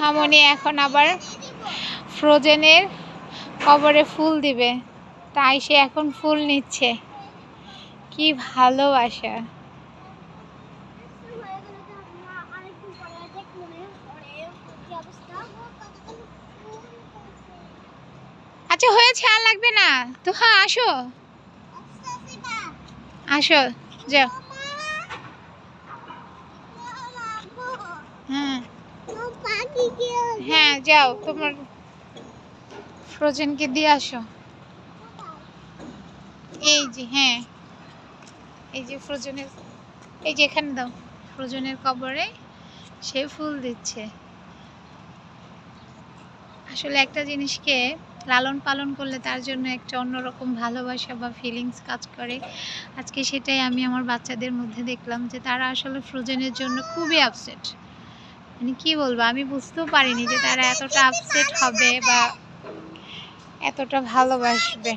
সোহামণি এখন আবার ফ্রোজেনের কবরে ফুল দিবে, তাই সে এখন ফুল নিচ্ছে। কি ভালোবাসা! আচ্ছা হয়েছে, আর লাগবে না তো। হ্যাঁ আসো আসো, যাও। হ্যাঁ হ্যাঁ যাও, তোমার ফ্রোজেনকে দিয়ে আসো। এই যে, হ্যাঁ এই যে ফ্রোজেনের, এই যে এখানে দাও। ফ্রোজেনের কবরে সে ফুল দিচ্ছে। আসলে একটা জিনিসকে লালন পালন করলে তার জন্য একটা অন্যরকম ভালোবাসা বা ফিলিংস কাজ করে। আজকে সেটাই আমি আমার বাচ্চাদের মধ্যে দেখলাম, যে তারা আসলে ফ্রোজেনের জন্য খুবই আপসেট। মানে কি বলবো, আমি বুঝতেও পারিনি যে তারা এতটা আপসেট হবে বা এতটা ভালোবাসবে।